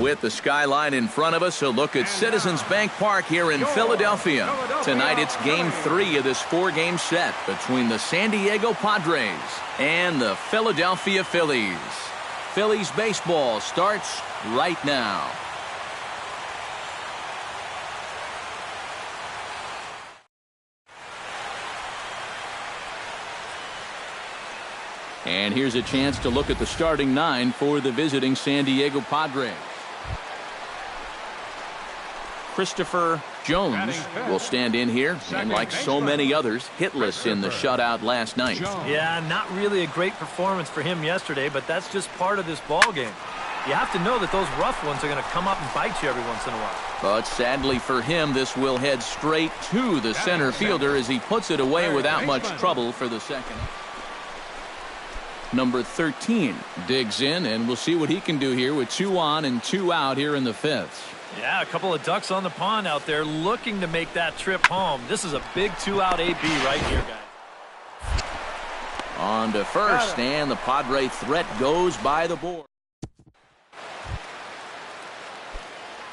With the skyline in front of us, a look at Citizens Bank Park here in Philadelphia. Tonight it's Game 3 of this 4-game set between the San Diego Padres and the Philadelphia Phillies. Phillies baseball starts right now. And here's a chance to look at the starting 9 for the visiting San Diego Padres. Christopher Jones will stand in here, and like so many others, hitless in the shutout last night. Yeah, not really a great performance for him yesterday, but that's just part of this ball game. You have to know that those rough ones are going to come up and bite you every once in a while. But sadly for him, this will head straight to the center fielder as he puts it away without much trouble for the second. Number 13 digs in, and we'll see what he can do here with 2 on and 2 out here in the 5th. Yeah, a couple of ducks on the pond out there looking to make that trip home. This is a big 2-out AB right here, guys. On to first, and the Padre threat goes by the board.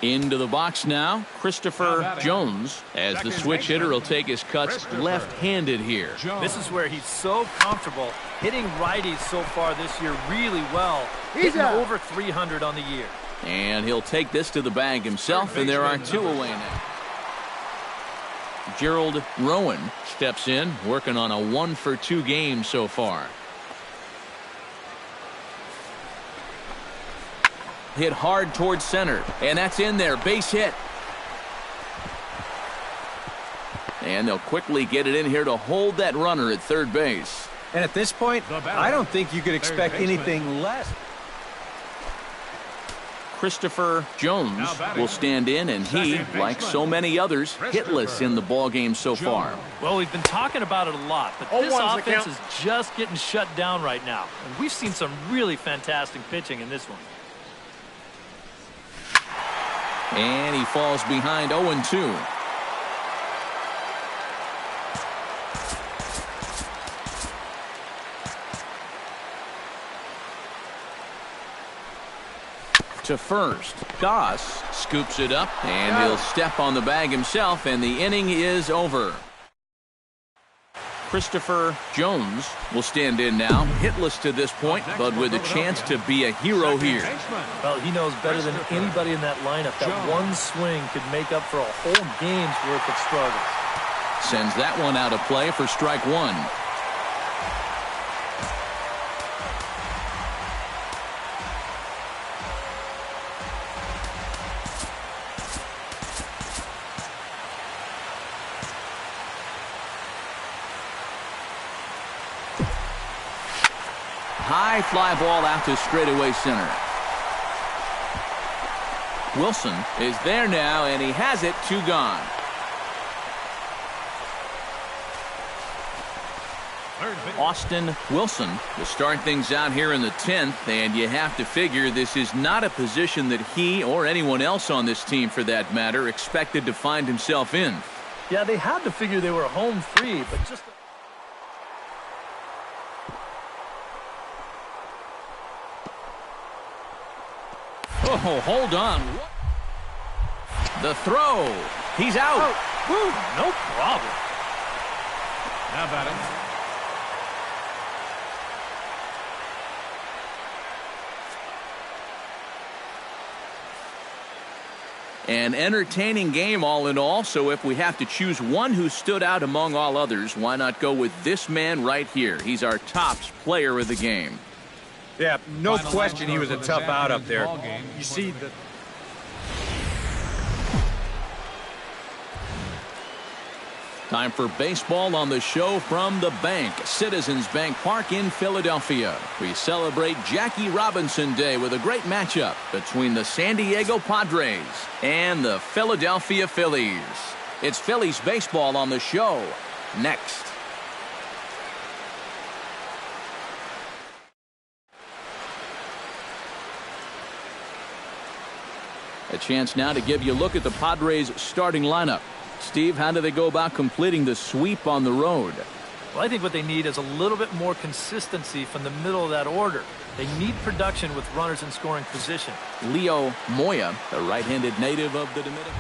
Into the box now, Christopher Jones, as the switch hitter will take his cuts left-handed here. This is where he's so comfortable hitting righties so far this year really well. Hitting over 300 on the year. And he'll take this to the bag himself, and there are 2 away now. Gerald Rowan steps in, working on a 1-for-2 game so far. Hit hard towards center, and that's in there. Base hit. And they'll quickly get it in here to hold that runner at third base. And at this point, I don't think you could expect anything less. Christopher Jones will stand in, and he, like so many others, hitless in the ball game so far. Well, we've been talking about it a lot, but this offense is just getting shut down right now. And we've seen some really fantastic pitching in this one. And he falls behind 0-2. To first, Goss scoops it up, and he'll step on the bag himself, and the inning is over. Christopher Jones will stand in now, hitless to this point, but with a chance to be a hero here. Well, he knows better than anybody in that lineup that one swing could make up for a whole game's worth of struggles. Sends that one out of play for strike 1. High fly ball out to straightaway center. Wilson is there now, and he has it. 2 gone. Austin Wilson will start things out here in the 10th, and you have to figure this is not a position that he or anyone else on this team, for that matter, expected to find himself in. Yeah, they had to figure they were home free, but just... Oh, hold on. The throw. He's out. No problem. How about it? An entertaining game all in all, so if we have to choose one who stood out among all others, why not go with this man right here? He's our top player of the game. Yeah, no question he was a tough out up there. You see the... Time for baseball on the show from the bank. Citizens Bank Park in Philadelphia. We celebrate Jackie Robinson Day with a great matchup between the San Diego Padres and the Philadelphia Phillies. It's Phillies baseball on the show next. A chance now to give you a look at the Padres starting lineup. Steve, how do they go about completing the sweep on the road? Well, I think what they need is a little bit more consistency from the middle of that order. They need production with runners in scoring position. Leo Moya, the right-handed native of the Dominican.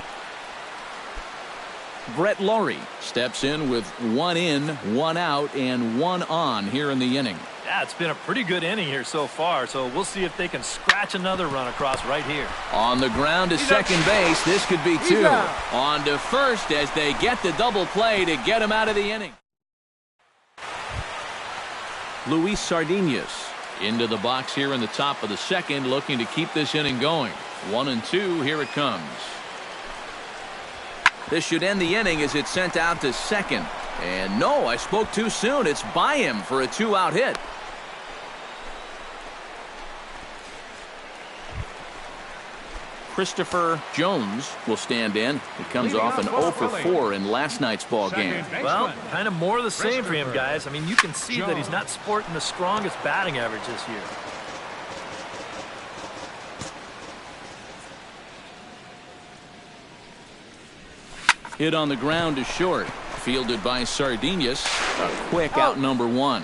Brett Laurie steps in with 1 in, 1 out, and 1 on here in the inning. Yeah, it's been a pretty good inning here so far, so we'll see if they can scratch another run across right here. On the ground to second base, this could be 2. On to first as they get the double play to get him out of the inning. Luis Sardinas into the box here in the top of the second, looking to keep this inning going. 1 and 2, here it comes. This should end the inning as it's sent out to second. And no, I spoke too soon. It's by him for a 2-out hit. Christopher Jones will stand in. He comes off an 0 for 4 in last night's ball game. Well, kind of more of the same for him, guys. I mean, you can see that he's not sporting the strongest batting average this year. Hit on the ground to short. Fielded by Sardinas. A quick out number 1.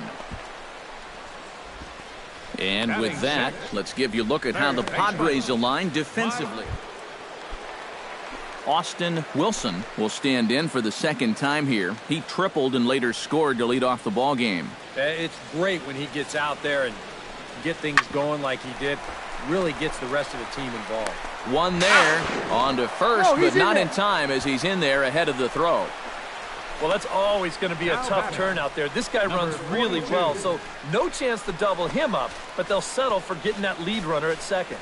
And with that, let's give you a look at how the Padres align defensively. Austin Wilson will stand in for the second time here. He tripled and later scored to lead off the ball game. It's great when he gets out there and get things going like he did. Really gets the rest of the team involved. 1 there. On to first, but not in time as he's in there ahead of the throw. Well, that's always going to be a tough turn out there. This guy runs really well, so no chance to double him up, but they'll settle for getting that lead runner at second.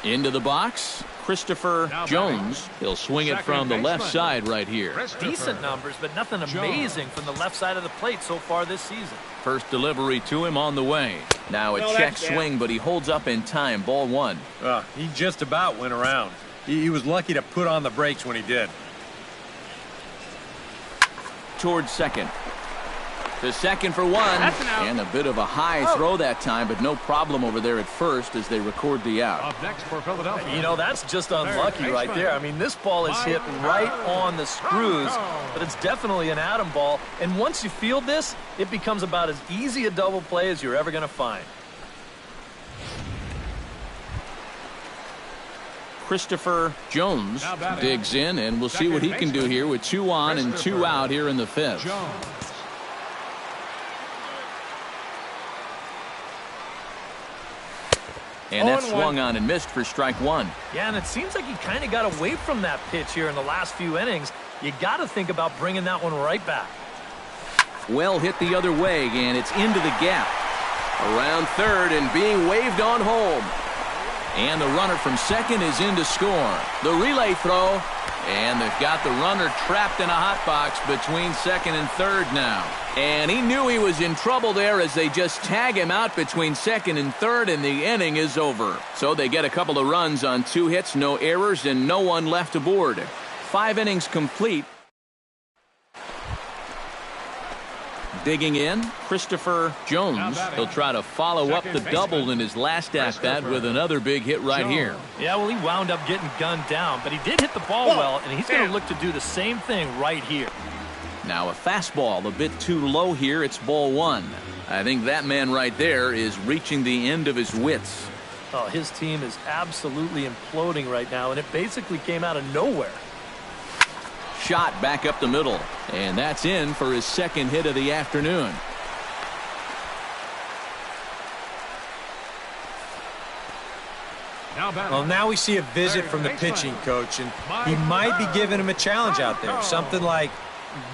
Into the box, Christopher Jones. He'll swing it from the left side right here. Decent numbers, but nothing amazing from the left side of the plate so far this season. First delivery to him on the way. Now a check swing, but he holds up in time. Ball 1. He just about went around. He was lucky to put on the brakes when he did. Towards second. To second for 1. And a bit of a high throw that time, but no problem over there at first as they record the out. Up next for Philadelphia. You know, that's just unlucky right there. I mean, this ball is hit right on the screws, but it's definitely an atom ball. And once you field this, it becomes about as easy a double play as you're ever going to find. Christopher Jones digs in, and we'll see what he can do here with 2 on and 2 out here in the 5th. And that swung on and missed for strike 1. Yeah, and it seems like he kind of got away from that pitch here in the last few innings. You got to think about bringing that one right back. Well hit the other way, and it's into the gap. Around third and being waved on home. And the runner from second is in to score. The relay throw, and they've got the runner trapped in a hot box between second and third now. And he knew he was in trouble there as they just tag him out between second and third, and the inning is over. So they get a couple of runs on 2 hits, no errors, and no one left aboard. 5 innings complete. Digging in, Christopher Jones. He'll try to follow up the double in his last at-bat with another big hit right here. Yeah, well, he wound up getting gunned down, but he did hit the ball well, and he's going to look to do the same thing right here. Now a fastball a bit too low here. It's ball 1. I think that man right there is reaching the end of his wits. Oh, his team is absolutely imploding right now, and it basically came out of nowhere. Shot back up the middle, and that's in for his second hit of the afternoon. Well, now we see a visit from the pitching coach, and he might be giving him a challenge out there. Something like,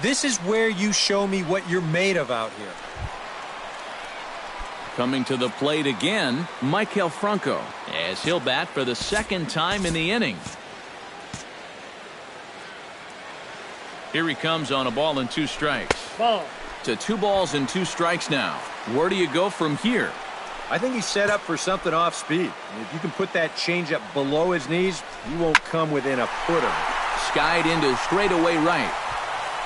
this is where you show me what you're made of out here. Coming to the plate again, Maikel Franco, as he'll bat for the second time in the inning. Here he comes on a ball and 2 strikes. To 2 balls and 2 strikes now. Where do you go from here? I think he's set up for something off speed. If you can put that changeup below his knees, he won't come within a foot of it. Skied into straightaway right.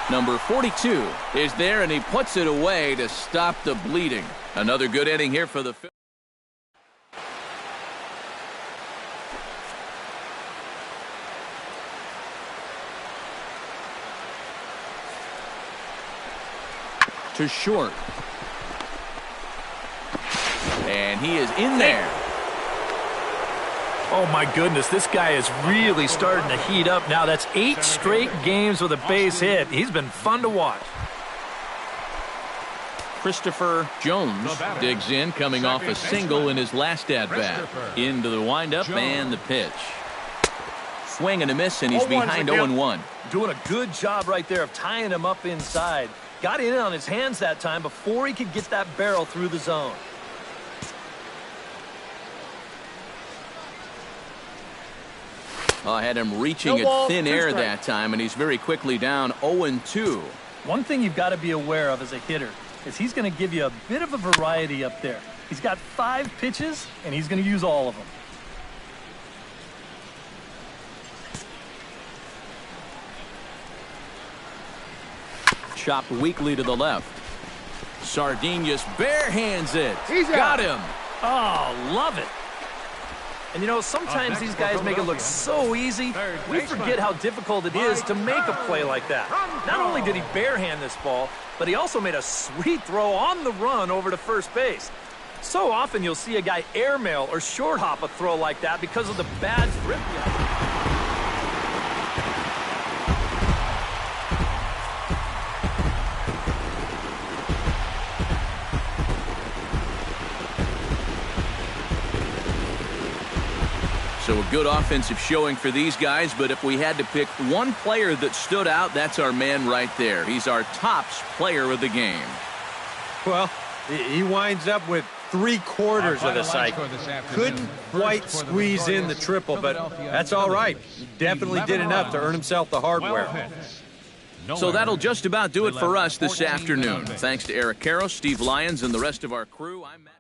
Number 42 is there, and he puts it away to stop the bleeding. Another good inning here for the Phillies. to short. And he is in there. Oh, my goodness, this guy is really starting to heat up now. That's 8 straight games with a base hit. He's been fun to watch. Christopher Jones digs in, coming off a single in his last at-bat. Into the windup and the pitch. Swing and a miss, and he's behind 0-1. Doing a good job right there of tying him up inside. Got in on his hands that time before he could get that barrel through the zone. I had him reaching at thin air that time, and he's very quickly down 0-2. One thing you've got to be aware of as a hitter is he's going to give you a bit of a variety up there. He's got 5 pitches, and he's going to use all of them. Chopped weakly to the left. Sardinius barehands it. He's got out. him. Oh, love it. And, you know, sometimes these guys make it look so easy, we forget how difficult it is to make a play like that. Not only did he barehand this ball, but he also made a sweet throw on the run over to first base. So often you'll see a guy airmail or short hop a throw like that because of the bad grip. So a good offensive showing for these guys, but if we had to pick one player that stood out, that's our man right there. He's our tops player of the game. Well, he winds up with 3/4 of the cycle. Couldn't quite squeeze in the triple, but that's all right. He definitely did enough to earn himself the hardware. So that'll just about do it for us this afternoon. Thanks to Eric Karros, Steve Lyons, and the rest of our crew. I'm Matt.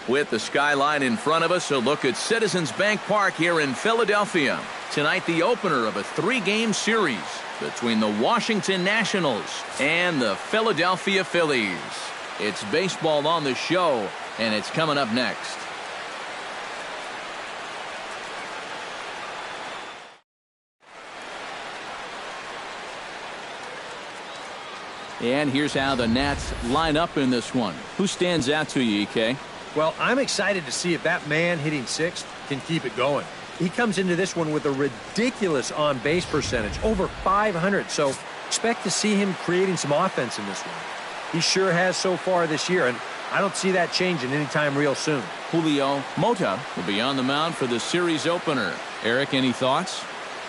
With the skyline in front of us, a look at Citizens Bank Park here in Philadelphia. Tonight, the opener of a 3-game series between the Washington Nationals and the Philadelphia Phillies. It's baseball on the show, and it's coming up next. And here's how the Nats line up in this one. Who stands out to you, EK? Well, I'm excited to see if that man hitting sixth can keep it going. He comes into this one with a ridiculous on-base percentage, over 500. So expect to see him creating some offense in this one. He sure has so far this year, and I don't see that changing anytime real soon. Julio Mota will be on the mound for the series opener. Eric, any thoughts?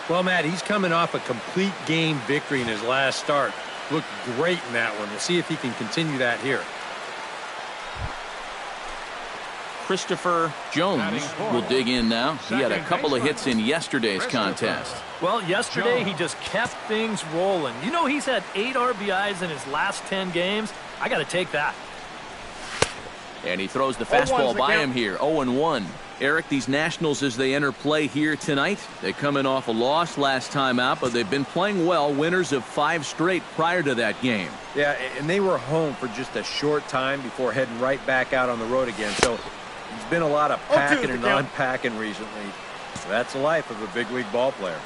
Well, Matt, he's coming off a complete game victory in his last start. Looked great in that one. We'll see if he can continue that here. Christopher Jones will dig in now. He had a couple of hits in yesterday's contest. Well, yesterday he just kept things rolling. You know, he's had 8 RBIs in his last 10 games. I got to take that. And he throws the fastball by him here. 0-1. Eric, these Nationals, as they enter play here tonight, they come in off a loss last time out, but they've been playing well, winners of 5 straight prior to that game. Yeah, and they were home for just a short time before heading right back out on the road again. So there's been a lot of packing and unpacking recently. That's the life of a big league ball player.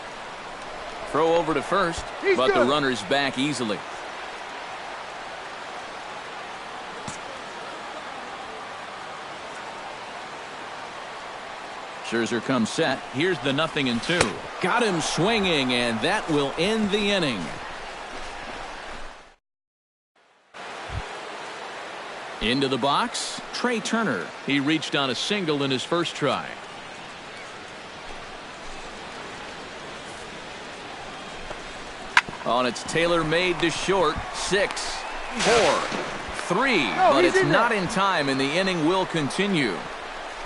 Throw over to first, but the runner's back easily. Scherzer comes set. Here's the 0-2. Got him swinging, and that will end the inning. Into the box, Trey Turner. He reached on a single in his first try. On it's tailor-made to short. 6, 4, 3. But it's not in time, and the inning will continue.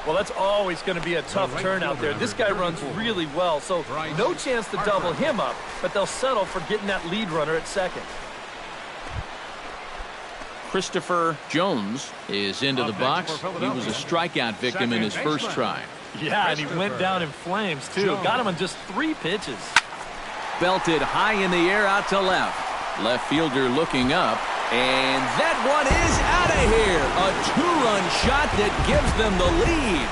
Well, that's always going to be a tough turn out there. This guy runs really well, so no chance to double him up, but they'll settle for getting that lead runner at second. Christopher Jones is into the box. He was a strikeout victim in his first try. Yeah, and he went down in flames, too. Got him on just 3 pitches. Belted high in the air out to left. Left fielder looking up. And that one is out of here. A 2-run shot that gives them the lead.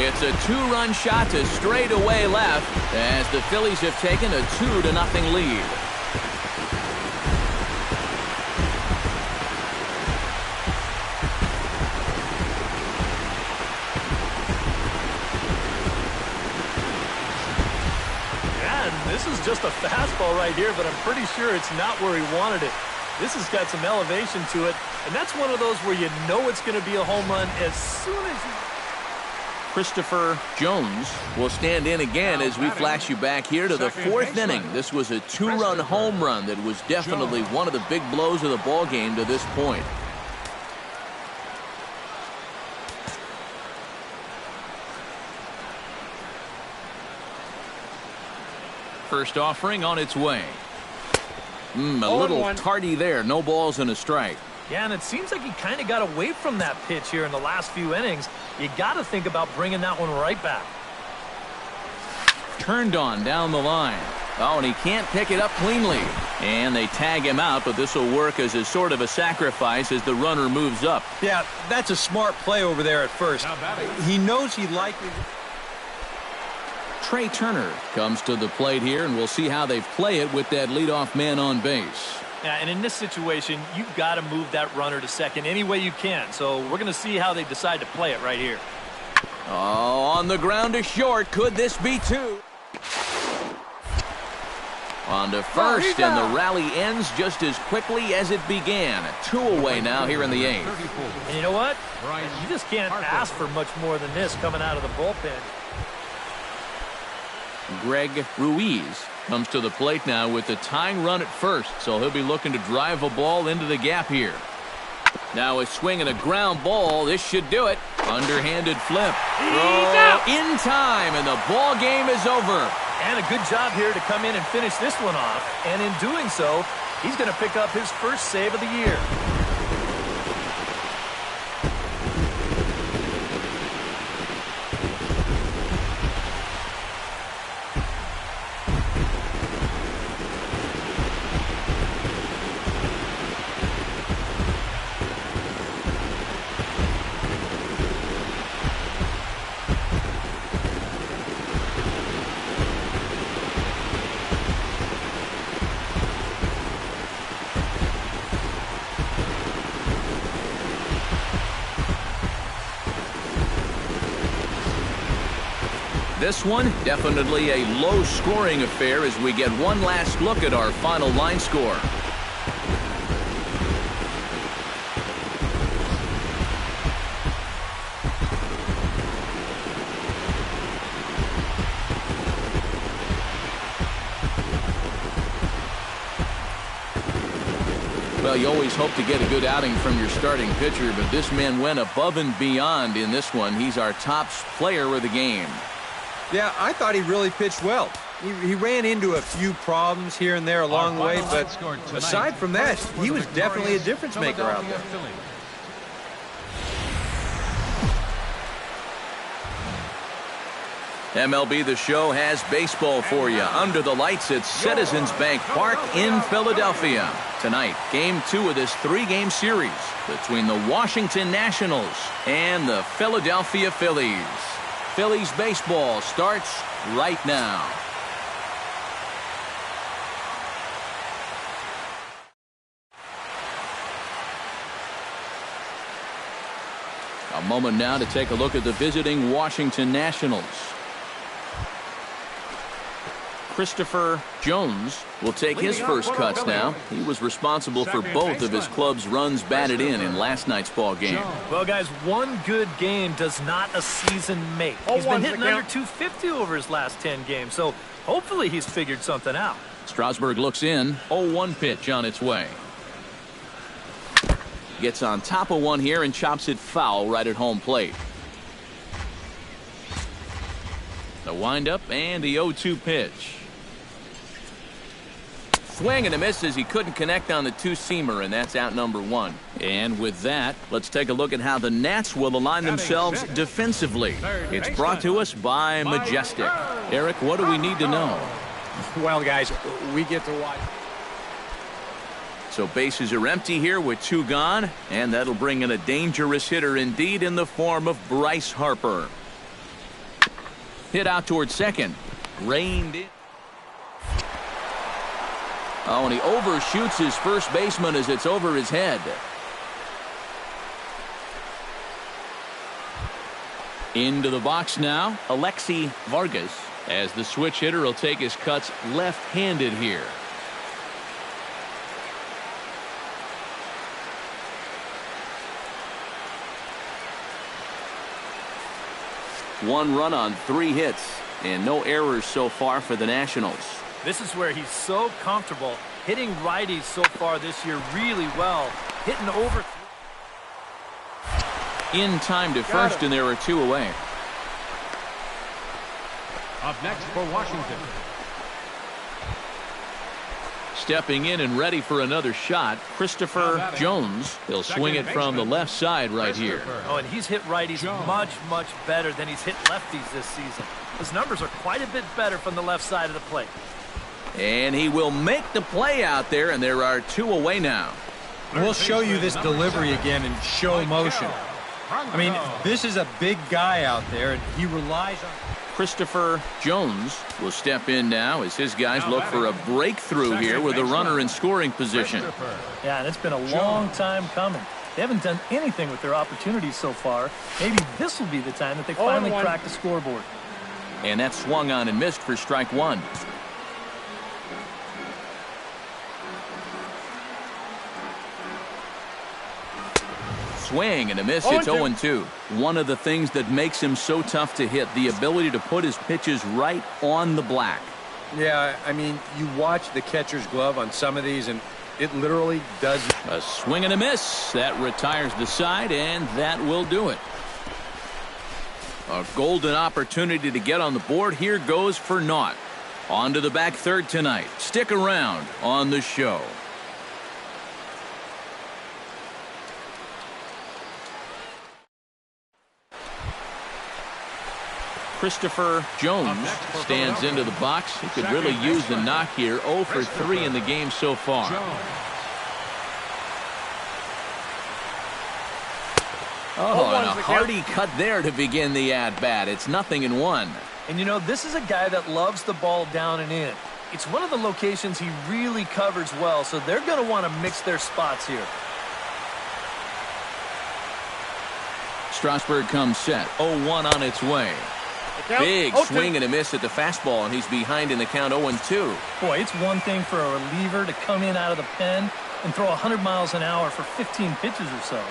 It's a 2-run shot to straightaway left as the Phillies have taken a 2-0 lead. This is just a fastball right here, but I'm pretty sure it's not where he wanted it. This has got some elevation to it, and that's one of those where you know it's going to be a home run as soon as you... Christopher Jones will stand in again as we flash you back here to the 4th inning. This was a 2-run home run that was definitely one of the big blows of the ball game to this point. First offering on its way. A little tardy there. No balls and a strike. Yeah, and it seems like he kind of got away from that pitch here in the last few innings. You got to think about bringing that one right back. Turned on down the line. Oh, and he can't pick it up cleanly. And they tag him out, but this will work as a sort of a sacrifice as the runner moves up. Yeah, that's a smart play over there at first. He knows he likely... Trey Turner comes to the plate here, and we'll see how they play it with that leadoff man on base. Yeah, and in this situation, you've got to move that runner to second any way you can. So we're going to see how they decide to play it right here. Oh, on the ground to short. Could this be 2? On to first, and the rally ends just as quickly as it began. 2 away now here in the 8th. And you know what? You just can't ask for much more than this coming out of the bullpen. Greg Ruiz comes to the plate now with the tying run at first, so he'll be looking to drive a ball into the gap here. Now a swing and a ground ball. This should do it. Underhanded flip. Throw in time, and the ball game is over. And a good job here to come in and finish this one off. And in doing so, he's going to pick up his first save of the year. This one, definitely a low-scoring affair as we get one last look at our final line score. Well, you always hope to get a good outing from your starting pitcher, but this man went above and beyond in this one. He's our top player of the game. Yeah, I thought he really pitched well. He ran into a few problems here and there along the way, but aside from that, he was definitely a difference maker out there. MLB The Show has baseball for you under the lights at Citizens Bank Park in Philadelphia. Tonight, Game 2 of this 3-game series between the Washington Nationals and the Philadelphia Phillies. Phillies baseball starts right now. A moment now to take a look at the visiting Washington Nationals. Christopher Jones will take his first cuts now. He was responsible for both of his club's runs batted in last night's ball game. Well, guys, one good game does not a season make. He's been hitting under 250 over his last 10 games, so hopefully he's figured something out. Strasburg looks in. 0-1 pitch on its way. Gets on top of one here and chops it foul right at home plate. The windup and the 0-2 pitch. Swing and a miss as he couldn't connect on the two-seamer, and that's out number 1. And with that, let's take a look at how the Nats will align themselves defensively. It's brought to us by Majestic. Eric, what do we need to know? Well, guys, we get to watch. So bases are empty here with 2 gone, and that'll bring in a dangerous hitter indeed in the form of Bryce Harper. Hit out towards second. Reined in. Oh, and he overshoots his first baseman as it's over his head. Into the box now, Alexi Vargas, as the switch hitter will take his cuts left-handed here. One run on 3 hits, and no errors so far for the Nationals. This is where he's so comfortable hitting righties so far this year really well, hitting over. In time to first, and there are 2 away. Up next for Washington. Stepping in and ready for another shot, Christopher Jones. He'll swing it from the left side right here. Oh, and he's hit righties much, much better than he's hit lefties this season. His numbers are quite a bit better from the left side of the plate. And he will make the play out there, and there are 2 away now. We'll show you this delivery again in show motion. I mean, this is a big guy out there, and he relies on... Christopher Jones will step in now as his guys look for a breakthrough here with a runner in scoring position. Yeah, and it's been a long time coming. They haven't done anything with their opportunities so far. Maybe this will be the time that they finally crack the scoreboard. And that swung on and missed for strike 1. Swing and a miss. It's 0-2. One of the things that makes him so tough to hit, the ability to put his pitches right on the black. Yeah, I mean, you watch the catcher's glove on some of these, and it literally does. A swing and a miss. That retires the side, and that will do it. A golden opportunity to get on the board. Here goes for naught. On to the back third tonight. Stick around on the show. Christopher Jones stands into the box. He could really use the knock here. 0 for 3 in the game so far. Oh, and a hearty cut there to begin the at-bat. It's 0-1. And, you know, this is a guy that loves the ball down and in. It's one of the locations he really covers well, so they're going to want to mix their spots here. Strasburg comes set. 0-1 on its way. Big swing and a miss at the fastball, and he's behind in the count 0-2. Boy, it's one thing for a reliever to come in out of the pen and throw 100 miles an hour for 15 pitches or so.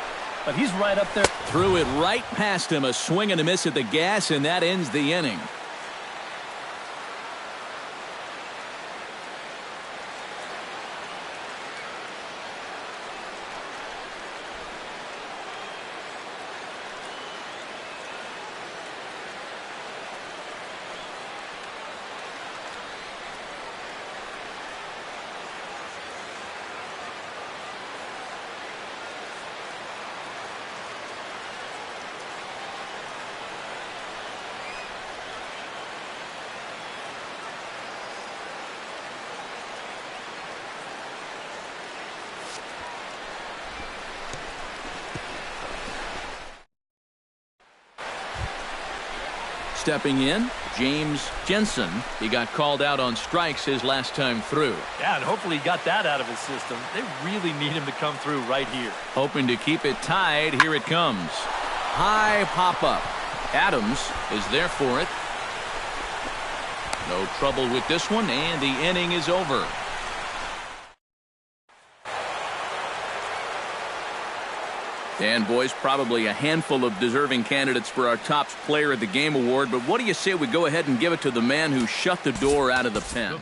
But he's right up there. Threw it right past him, a swing and a miss at the gas, and that ends the inning. Stepping in, James Jensen. He got called out on strikes his last time through. Yeah, and hopefully he got that out of his system. They really need him to come through right here. Hoping to keep it tied. Here it comes. High pop-up. Adams is there for it. No trouble with this one, and the inning is over. And, boys, probably a handful of deserving candidates for our top player of the game award. But what do you say we go ahead and give it to the man who shut the door out of the pen?